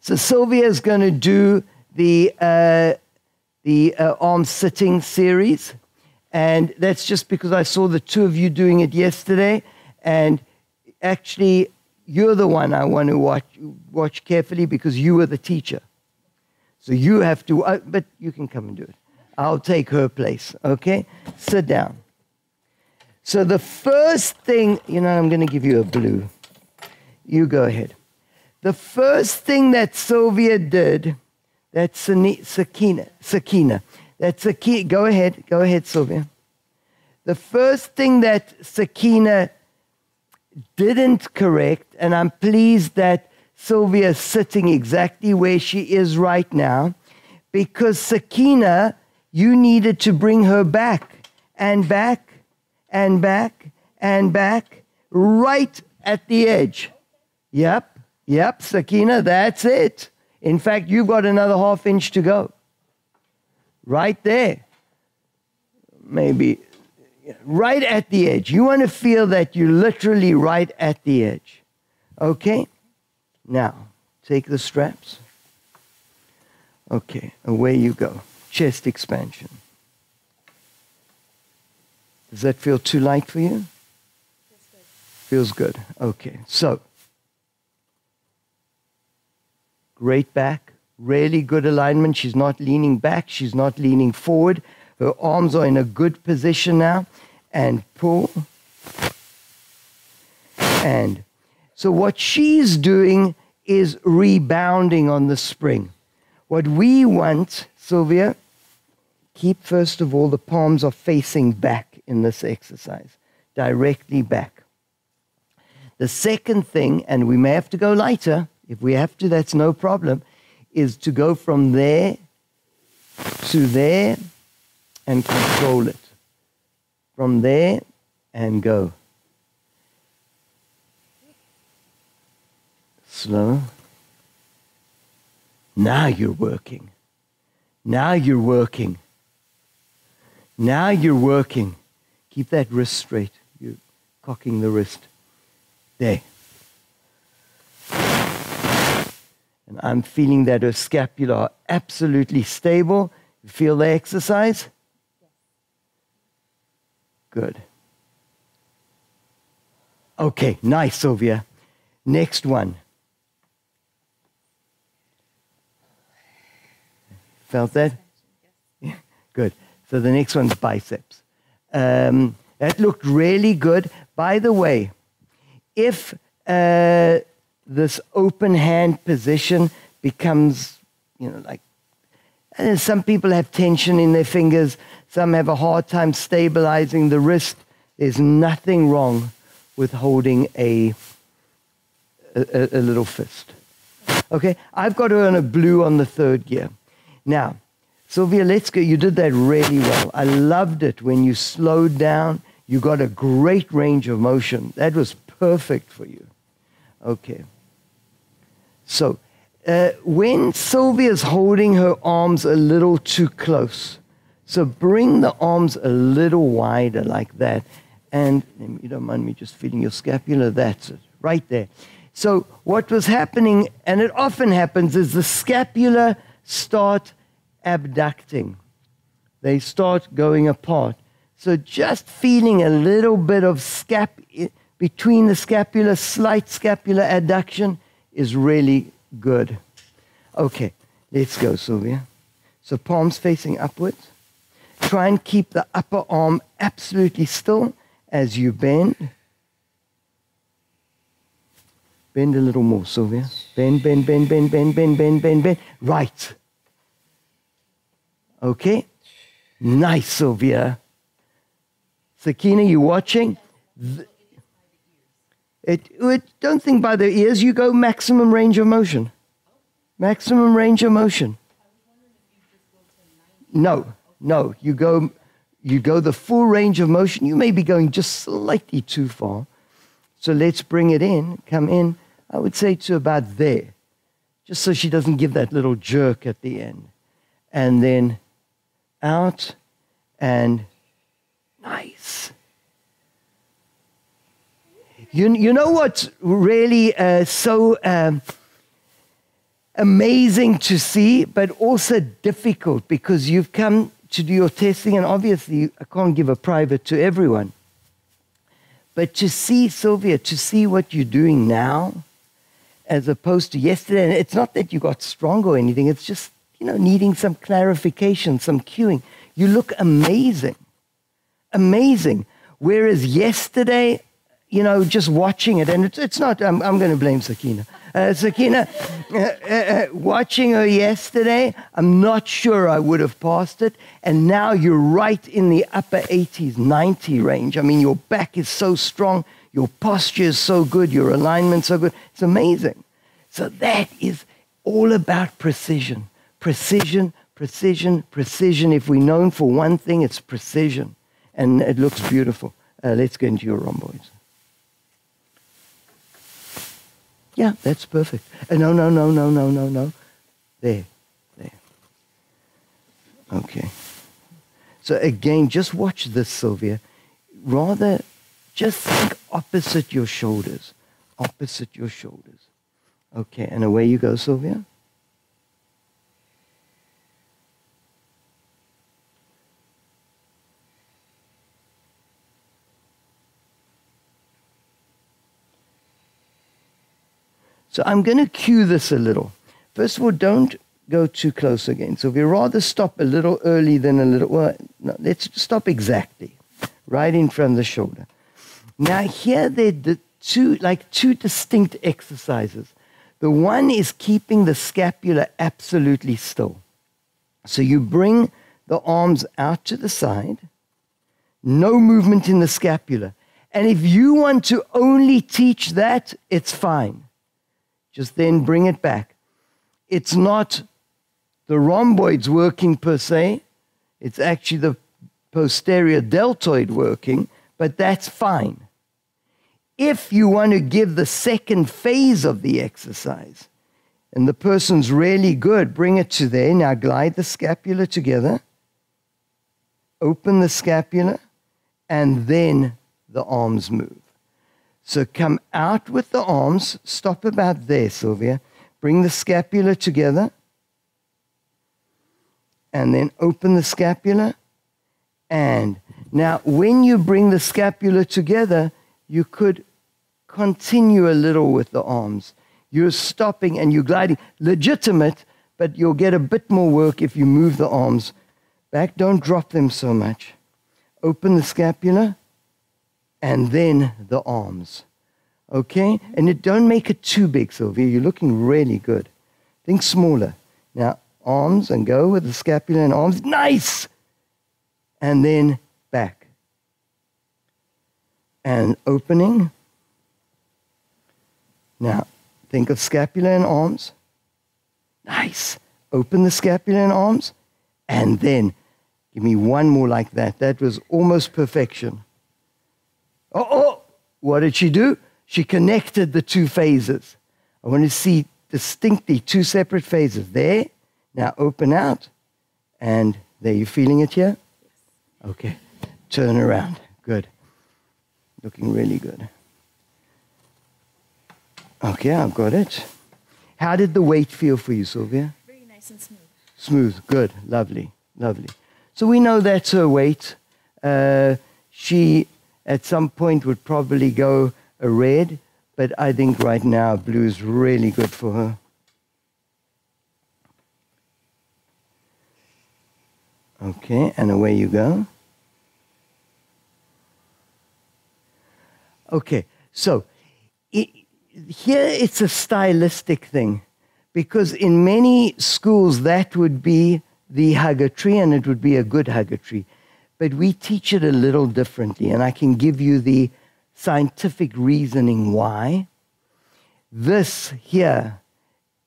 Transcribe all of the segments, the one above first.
So Sylvia is going to do the arm sitting series. And that's just because I saw the two of you doing it yesterday. And actually, you're the one I want to watch carefully because you were the teacher. So you have to, but you can come and do it. I'll take her place, okay? Sit down. So the first thing, I'm going to give you a blue. You go ahead. The first thing that Sylvia did, that's Sakina. That's Sakina. Go ahead, Sylvia. The first thing that Sakina didn't correct, and I'm pleased that Sylvia is sitting exactly where she is right now, because Sakina, you needed to bring her back and back and back and back right at the edge. Yep, Sakina, that's it. In fact, you've got another ½ inch to go. Right there. Maybe right at the edge. You want to feel that you're literally right at the edge. Okay? Now, take the straps. Okay, away you go. Chest expansion. Does that feel too light for you? Feels good. Feels good. Okay, so. Great back. Really good alignment. She's not leaning back. She's not leaning forward. Her arms are in a good position now. And pull. And so what she's doing is rebounding on the spring. What we want, Sylvia, keep first of all, the palms are facing back in this exercise. Directly back. The second thing, and we may have to go lighter, if we have to, that's no problem, is to go from there to there and control it. From there and go. Slow. Now you're working. Now you're working. Now you're working. Keep that wrist straight. You're cocking the wrist. There. And I'm feeling that her scapula are absolutely stable. You feel the exercise? Good. Okay, nice, Sylvia. Next one. Felt that? Yeah, good. So the next one's biceps. That looked really good. By the way, if this open hand position becomes, some people have tension in their fingers, some have a hard time stabilizing the wrist. There's nothing wrong with holding a little fist. Okay, I've got her on a blue on the third gear. Now, Sylvia, let's go. You did that really well. I loved it when you slowed down. You got a great range of motion. That was perfect for you. Okay. So, when Sylvia's holding her arms a little too close, so bring the arms a little wider like that. And you don't mind me just feeling your scapula? That's it, right there. So what was happening, and it often happens, is the scapula start abducting. They start going apart. So just feeling a little bit of between the scapula, slight scapular adduction is really good. Okay, let's go, Sylvia. So palms facing upwards. Try and keep the upper arm absolutely still as you bend. Bend a little more, Sylvia. Bend, bend, bend, bend, bend, bend, bend, bend, bend. Right. Okay. Nice, Sylvia. Sakina, you watching? Don't think by the ears. You go maximum range of motion. Maximum range of motion. No. You go the full range of motion. You may be going just slightly too far. So let's bring it in. Come in. I would say to about there. Just so she doesn't give that little jerk at the end. And then out and nice. You know what's really amazing to see, but also difficult because you've come to do your testing, and obviously I can't give a private to everyone. But to see, Sylvia, to see what you're doing now as opposed to yesterday, and it's not that you got stronger or anything, it's just, needing some clarification, some cueing. You look amazing. Amazing. Whereas yesterday, just watching it, and it's not, I'm going to blame Sakina. Sakina, watching her yesterday, I'm not sure I would have passed it. And now you're right in the upper 80s, 90 range. I mean, your back is so strong. Your posture is so good. Your alignment's so good. It's amazing. So that is all about precision. Precision, precision, precision. If we're known for one thing, it's precision. And it looks beautiful. Let's go into your rhomboids. Yeah, that's perfect. No. There. Okay. So again, just watch this, Sylvia. Rather, just think opposite your shoulders. Opposite your shoulders. Okay, and away you go, Sylvia. So I'm going to cue this a little. First of all, don't go too close again. So we rather stop a little early than a little, well, no, let's stop exactly, right in front of the shoulder. Now here there are two distinct exercises. The one is keeping the scapula absolutely still. So you bring the arms out to the side, no movement in the scapula. And if you want to only teach that, it's fine. Just then bring it back. It's not the rhomboids working per se. It's actually the posterior deltoid working, but that's fine. If you want to give the second phase of the exercise, and the person's really good, bring it to there. Now glide the scapula together. Open the scapula, and then the arms move. So come out with the arms, stop about there, Sylvia. Bring the scapula together, and then open the scapula. And now when you bring the scapula together, you could continue a little with the arms. You're stopping and you're gliding. Legitimate, but you'll get a bit more work if you move the arms back. Don't drop them so much. Open the scapula. And then the arms, okay? And don't make it too big, Sylvia. You're looking really good. Think smaller. Now, arms, and go with the scapula and arms. Nice! And then back. And opening. Now, think of scapula and arms. Nice. Open the scapula and arms. And then, give me one more like that. That was almost perfection. Oh, what did she do? She connected the two phases. I want to see distinctly two separate phases. There, now open out, and there, you feeling it here? Okay, turn around, good. Looking really good. Okay, I've got it. How did the weight feel for you, Sylvia? Very nice and smooth. Smooth, good, lovely, lovely. So we know that's her weight. She at some point would probably go a red, but I think right now blue is really good for her. Okay, and away you go. Okay, so here it's a stylistic thing, because in many schools that would be the hugger tree, and it would be a good hugger tree. But we teach it a little differently, and I can give you the scientific reasoning why. This here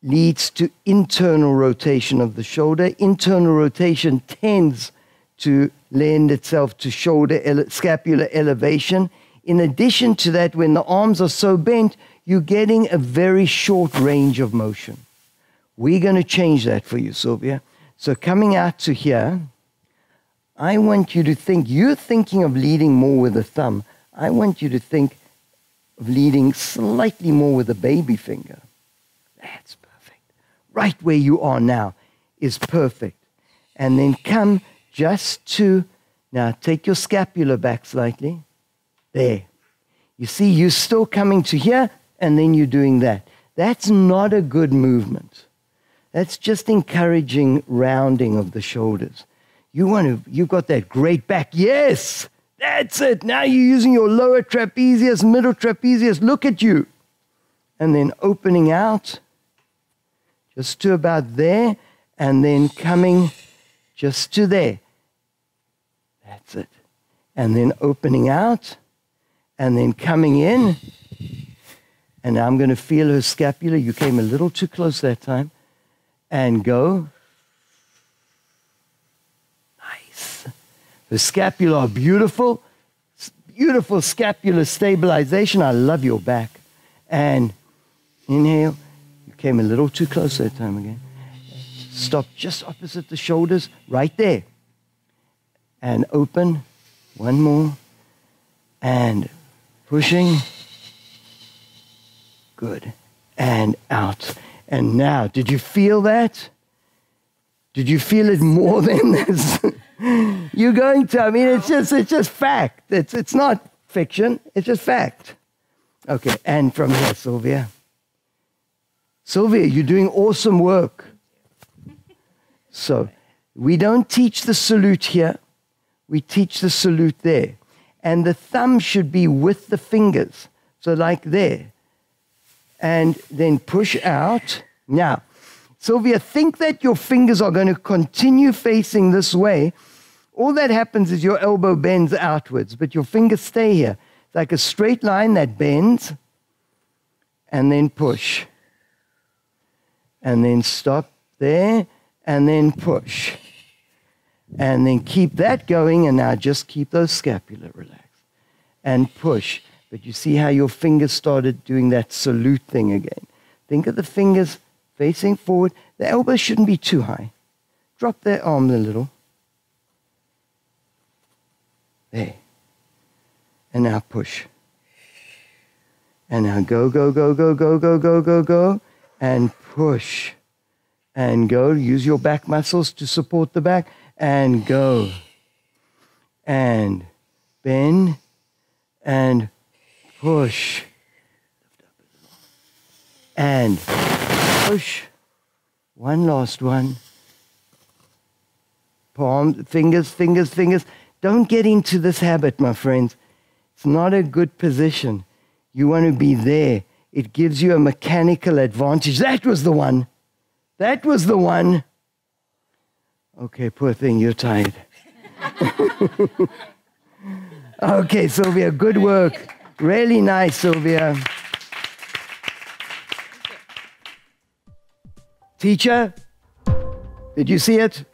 leads to internal rotation of the shoulder. Internal rotation tends to lend itself to scapular elevation. In addition to that, when the arms are so bent, you're getting a very short range of motion. We're going to change that for you, Sylvia. So coming out to here, I want you to think, you're thinking of leading more with the thumb. I want you to think of leading slightly more with the baby finger. That's perfect. right where you are now is perfect. And then come just to, now take your scapula back slightly. There. You see, you're still coming to here, and then you're doing that. That's not a good movement. That's just encouraging rounding of the shoulders. You've got that great back. Yes, that's it. Now you're using your lower trapezius, middle trapezius. Look at you. And then opening out just to about there, and then coming just to there. That's it. And then opening out, and then coming in. And now I'm going to feel her scapula. You came a little too close that time. And go. Nice. The scapula are beautiful. Beautiful scapular stabilization. I love your back. And inhale. You came a little too close that time again. Stop just opposite the shoulders, right there. And open. One more. And pushing. Good. And out. And now, did you feel that? Did you feel it more than this? You're going to, I mean, it's just fact. It's not fiction, it's just fact. Okay, and from here, Sylvia. Sylvia, you're doing awesome work. So, we don't teach the salute here. We teach the salute there. And the thumb should be with the fingers. So like there. And then push out. Now, Sylvia, think that your fingers are going to continue facing this way. All that happens is your elbow bends outwards, but your fingers stay here. It's like a straight line that bends, and then push. And then stop there, and then push. And then keep that going, and now just keep those scapula relaxed. And push. But you see how your fingers started doing that salute thing again. Think of the fingers facing forward. The elbows shouldn't be too high. Drop their arm a little. There. And now push. And now go, go, go, go, go, go, go, go, go. And push. And go. Use your back muscles to support the back. And go. And bend. And push. And push. One last one. Palm, fingers, fingers, fingers. Don't get into this habit, my friends. It's not a good position. You want to be there. It gives you a mechanical advantage. That was the one. That was the one. Okay, poor thing, you're tired. Okay, Sylvia, good work. Really nice, Sylvia. Teacher, did you see it?